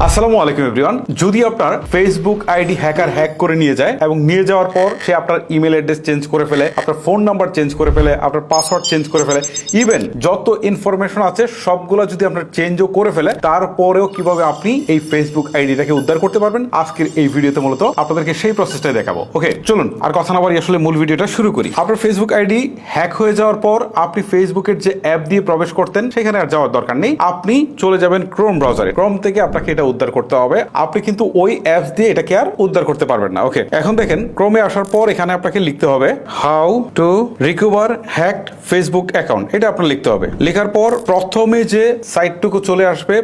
আসসালামু আলাইকুম এভরিওয়ান। যদি আপনার ফেসবুক আইডি হ্যাকার হ্যাক করে নিয়ে যায় এবং নিয়ে যাওয়ার পর সে আপনার ইমেল অ্যাড্রেস চেঞ্জ করে ফেলে, আপনার ফোন নাম্বার চেঞ্জ করে ফেলে, আপনার পাসওয়ার্ড চেঞ্জ করে ফেলে, ইভেন যত ইনফরমেশন আছে সবগুলো যদি আপনার চেঞ্জও করে ফেলে, তারপরেও কিভাবে আপনি এই ফেসবুক আইডিটাকে উদ্ধার করতে পারবেন, আজকের এই ভিডিওতে মূলত আপনাদেরকে সেই প্রসেসটাই দেখাবো। ওকে, চলুন আর কথা না বাড়িয়ে আসলে মূল ভিডিওটা শুরু করি। আপনার ফেসবুক আইডি হ্যাক হয়ে যাওয়ার পর আপনি ফেসবুকের যে অ্যাপ দিয়ে প্রবেশ করতেন সেখানে আর যাওয়ার দরকার নেই। আপনি চলে যাবেন ক্রোম ব্রাউজারে। ক্রোম থেকে আপনাকে এটা উদ্ধার করতে হবে। আপনি কিন্তু ওই অ্যাপস দিয়ে এটাকে আর উদ্ধার করতে পারবেন না। ওকে, এখন দেখেন ক্রোমে আসার পর এখানে আপনাকে লিখতে হবে how to recover hacked Facebook account. এটা আপনার লিখতে হবে। লেখার পর প্রথমে যে সাইটটুকু চলে আসবে,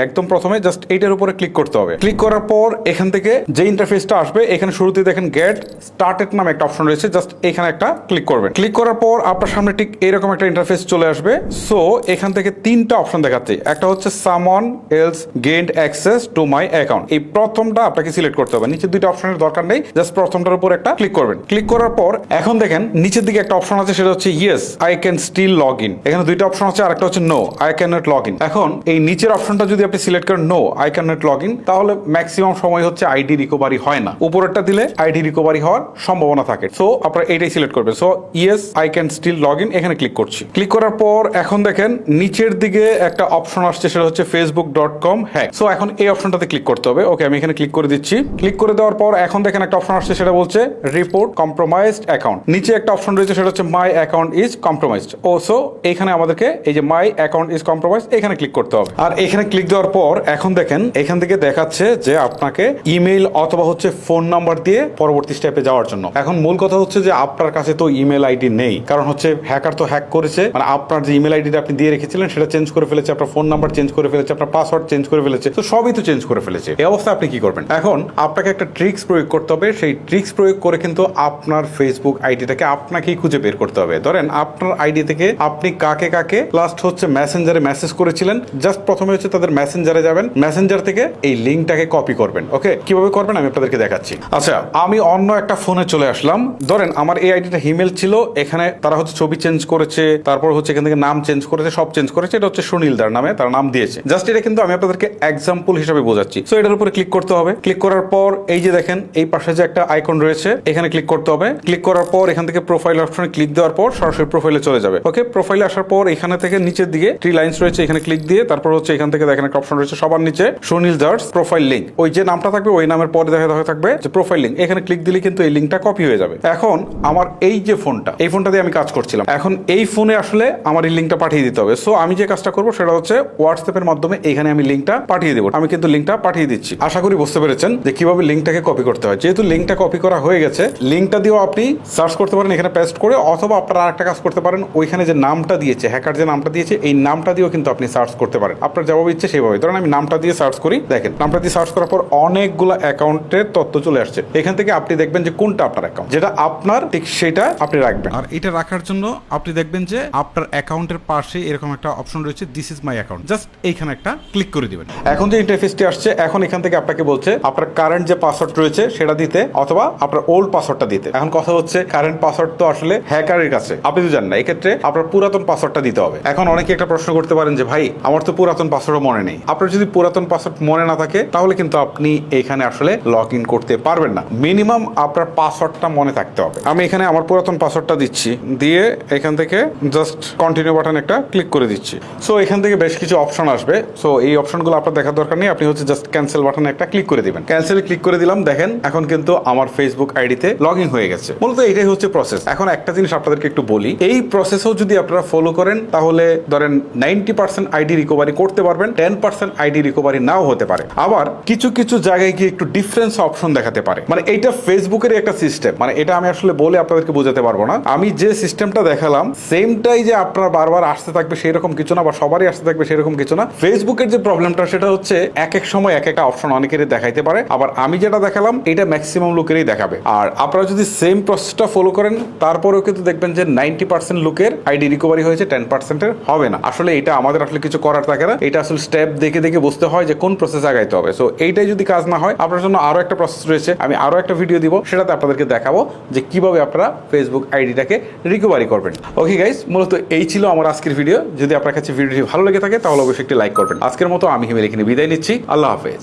একদম প্রথমে জাস্ট এইটার উপরে ক্লিক করতে হবে। ক্লিক করার পর এখান থেকে যে ইন্টারফেসটা আসবে, এখানে শুরুতে দেখেন গেট স্টার্টেড নামে একটা অপশন রয়েছে, জাস্ট এখানে একটা ক্লিক করবেন। ক্লিক করার পর আপনার সামনে ঠিক এরকম একটা ইন্টারফেস চলে আসবে। সো এখান থেকে তিনটা অপশন দেখাচ্ছে। একটা হচ্ছে someone else gained access to my account. এই প্রথমটা আপনাকে সিলেক্ট করতে হবে। নিচের দুইটা অপশনের দরকার নেই, জাস্ট প্রথমটার উপর একটা ক্লিক করবেন। ক্লিক করার পর এখন দেখেন নিচের দিকে একটা অপশন আছে, সেটা হচ্ছে yes I can still log in. এখানে দুইটা অপশন আছে, আরেকটা হচ্ছে no I can not log in. এখন এই নিচের অপশনটা যদি আপনি সিলেক্ট করেন no I can not log in, তাহলে ম্যাক্সিমাম সময় হচ্ছে আইডি রিকভারি হয় না। উপরেরটা দিলে আইডি রিকভারি হওয়ার সম্ভাবনা থাকে। সো আপনারা এইটাই সিলেক্ট করবেন। So yes I can still log in, এখানে ক্লিক করছি। ক্লিক করার পর এখন দেখেন নিচের দিকে একটা অপশন আসছে, সেটা হচ্ছে facebook.com হ্যাক। সো এখন এই অপশনটাতে ক্লিক করতে হবে। ওকে, আমি এখানে ক্লিক করে দিচ্ছি। ক্লিক করে দেওয়ার পর এখন দেখেন একটা অপশন আসছে, সেটা বলছে রিপোর্ট কম্প্রোমাইজড অ্যাকাউন্ট। নিচে একটা অপশন রয়েছে, সেটা হচ্ছে মাই অ্যাকাউন্ট ইজ কম্প্রোমাইজড। ও সো এখানে আমাদেরকে এই যে মাই অ্যাকাউন্ট ইজ কম্প্রোমাইজড এখানে ক্লিক করতে হবে। আর এখানে ক্লিক দেওয়ার পর এখন দেখেন এখান থেকে দেখাচ্ছে যে আপনাকে ইমেইল অথবা হচ্ছে ফোন নাম্বার দিয়ে পরবর্তী স্টেপে যাওয়ার জন্য। এখন মূল কথা হচ্ছে যে আপনার কাছে তো ইমেল আইডি নেই, কারণ হচ্ছে হ্যাকার তো হ্যাক করেছে, মানে আপনার যে ইমেল আইডিটা আপনি দিয়ে রেখেছিলেন সেটা চেঞ্জ করে ফেলেছে, আপনার ফোন নাম্বার চেঞ্জ করে ফেলেছে, আপনার পাসওয়ার্ড চেঞ্জ করে ফেলেছে, তো সবই তো চেঞ্জ করে ফেলেছে। এই অবস্থা আপনি কি করবেন? এখন আপনাকে একটা ট্রিক্স প্রয়োগ করতে হবে। সেই ট্রিক্স প্রয়োগ করে কিন্তু আপনার ফেসবুক আইডিটাকে আপনাকেই খুঁজে বের করতে হবে। ধরেন আপনার আইডি থেকে আপনি কাকে কাকে লাস্ট হচ্ছে মেসেঞ্জারে মেসেজ করেছিলেন, জাস্ট প্রথমে হচ্ছে তাদের মেসেঞ্জারে যাবেন, মেসেঞ্জার থেকে এই লিঙ্কটাকে কপি করবেন। ওকে, কিভাবে করবেন আমি আপনাদেরকে দেখাচ্ছি। আচ্ছা, আমি অন্য একটা ফোনে চলে আসলাম। ধরেন আমার এই আইডিটা হিমেল ছিল, এখানে তারা হচ্ছে ছবি চেঞ্জ করেছে, তারপর হচ্ছে এখান থেকে নাম চেঞ্জ করেছে, সব চেঞ্জ করেছে। এটা হচ্ছে সুনীলদার নামে তার নাম দিয়েছে। জাস্ট এটা কিন্তু আমি আপনাদেরকে এক্সাম্পল হিসেবে বোঝাচ্ছি। সো এটার উপরে ক্লিক করতে হবে। ক্লিক করার পর এই যে দেখেন এই পাশে যে একটা আইকন রয়েছে, এখানে ক্লিক করতে হবে। ক্লিক করার পর এখান থেকে প্রোফাইল অপশনে ক্লিক দেওয়ার পর সরাসরি প্রোফাইলে চলে যাবে। ওকে, প্রোফাইলে আসার পর এখানে থেকে নিচের দিকে 3 লাইন্স রয়েছে, এখানে ক্লিক দিয়ে তারপর হচ্ছে এখান থেকে দেখেন একটা অপশন রয়েছে সবার নিচে সুনীল দাস প্রোফাইল লিঙ্ক। ওই যে নামটা থাকবে ওই নামের পরে দেখা থাকবে যে প্রোফাইল লিঙ্ক, এখানে ক্লিক দিলে কিন্তু এই লিঙ্কটা কপি হয়ে যাবে। এখন আমার এই যে ফোনটা, এই ফোনটা দিয়ে আমি কাজ করছিলাম, এখন এই ফোনে আসলে আমার এই লিঙ্কটা পাঠিয়ে দিতে হবে। সো আমি যে কাজটা করবো সেটা হচ্ছে হোয়াটসঅ্যাপের মাধ্যমে এখানে আমি লিঙ্কটা পাঠিয়ে দেবো। আমি কিন্তু লিঙ্কটা পাঠিয়ে দিচ্ছি। আশা করি বুঝতে পেরেছেন যে কিভাবে লিঙ্কটাকে কপি করতে হয়। যেহেতু লিঙ্কটা কপি করা হয়ে গেছে, লিঙ্কটা দিয়েও আপনি সার্চ করতে পারেন এখানে পেস্ট করে, অথবা আপনারা আরেকটা কাজ করতে পারেন, ওইখানে যে নামটা দিয়েছে হ্যাকার, যে নামটা দিয়েছে এই নামটা দিয়েও কিন্তু আপনি সার্চ করতে পারেন। আপনার যেভাবে ইচ্ছে সেভাবে। ধরেন আমি নামটা দিয়ে সার্চ করি, দেখেন নামটা দিয়ে সার্চ করার পর অনেকগুলো অ্যাকাউন্টের তথ্য চলে আসছে। এখান থেকে আপনি দেখবেন যে কোনটা আপনার অ্যাকাউন্ট, যেটা আপনার ঠিক সেটা আপনি রাখবেন। আর এটা রাখার জন্য আপনি দেখবেন যে আপনার অ্যাকাউন্টের পাশে এরকম একটা অপশন রয়েছে this is my account, just এইখানে একটা ক্লিক করে দিবেন। এখন যে ইন্টারফেসটি আসছে, এখন এখান থেকে আপনাকে বলছে আপনার কারেন্ট যে পাসওয়ার্ড রয়েছে সেটা দিতে অথবা আপনার ওল্ড পাসওয়ার্ডটা দিতে। এখন কথা হচ্ছে কারেন্ট পাসওয়ার্ড তো আসলে হ্যাকারের কাছে, আপনি তো জানেন না, এক্ষেত্রে আপনার পুরাতন পাসওয়ার্ডটা দিতে হবে। এখন অনেকে একটা প্রশ্ন করতে পারেন যে ভাই আমার তো পুরাতন পাসওয়ার্ড মনে নেই। আপনার যদি পুরাতন পাসওয়ার্ড মনে না থাকে তাহলে কিন্তু আপনি এখানে আসলে লগ ইন করতে পারবেন না। মিনিমাম আপনার পাসওয়ার্ডটা মনে থাকতে হবে। আমি এখানে আমার পুরাতন পাসওয়ার্ডটা দিচ্ছি, দিয়ে এখান থেকে জাস্ট কন্টিনিউ বাটন একটা ক্লিক করে দিচ্ছি। সো এখান থেকে বেশ কিছু অপশন আসবে। সো এই অপশনগুলো আপনার দেখার দরকার নেই, আপনি হচ্ছে জাস্ট ক্যান্সেল বাটনে একটা ক্লিক করে দিবেন। ক্যান্সেলে ক্লিক করে দিলাম, দেখেন এখন কিন্তু আমার ফেসবুক আইডিতে লগ ইন হয়ে গেছে। মূলত এটাই হচ্ছে প্রসেস। এখন একটা জিনিস আপনাদেরকে একটু বলি, এই প্রসেসও যদি আপনারা ফলো করেন তাহলে ধরেন 90% আইডি রিকভারি করতে পারবেন, 10% আইডি রিকভারি নাও হতে পারে। আবার কিছু কিছু জায়গায় গিয়ে একটু ডিফারেন্স অপশন দেখাতে পারে। মানে এইটা ফেসবুকের একটা সিস্টেম, মানে এটা আমি আসলে বলে আপনাদেরকে বোঝাতে পারবো না। আমি যে সিস্টেমটা দেখালাম সেমটাই যে আপনার বারবার আসতে থাকবে সেরকম কিছু না, বা সবারই আসতে থাকবে সেরকম কিছু না। ফেসবুকের যে প্রবলেমটা সেটা হচ্ছে এক এক সময় এক একটা অপশন অনেকেরই দেখাইতে পারে, আবার আমি যেটা দেখালাম এটা ম্যাক্সিমাম লোকেরই দেখাবে। আর আপনারা যদি সেম প্রসেসটা ফলো করেন তারপরেও কিন্তু দেখবেন যে 90% লোকের আইডি রিকভারি হয়েছে, 10% এর হবে না। আসলে এটা আমাদের আসলে কিছু করার থাকে না, এটা আসলে স্টেপ দেখে দেখে বুঝতে হয় যে কোন প্রসেস আগাইতে হবে। সো এইটাই যদি কাজ না হয়, আপনার জন্য আরো একটা প্রসেস রয়েছে, আমি আরো একটা ভিডিও দিব, সেটাতে আপনাদেরকে দেখাবো যে কিভাবে আপনারা ফেসবুক আইডিটাকে রিকভারি করবেন। ওকে গাইস, মূলত এই ছিল আমার আজকের ভিডিও। যদি আপনার কাছে ভিডিওটি ভালো লেগে থাকে তাহলে অবশ্যই একটি লাইক করবেন। আজকের মতো আমি হিমেল এখানে বিদায় নিচ্ছি। আল্লাহ হাফেজ।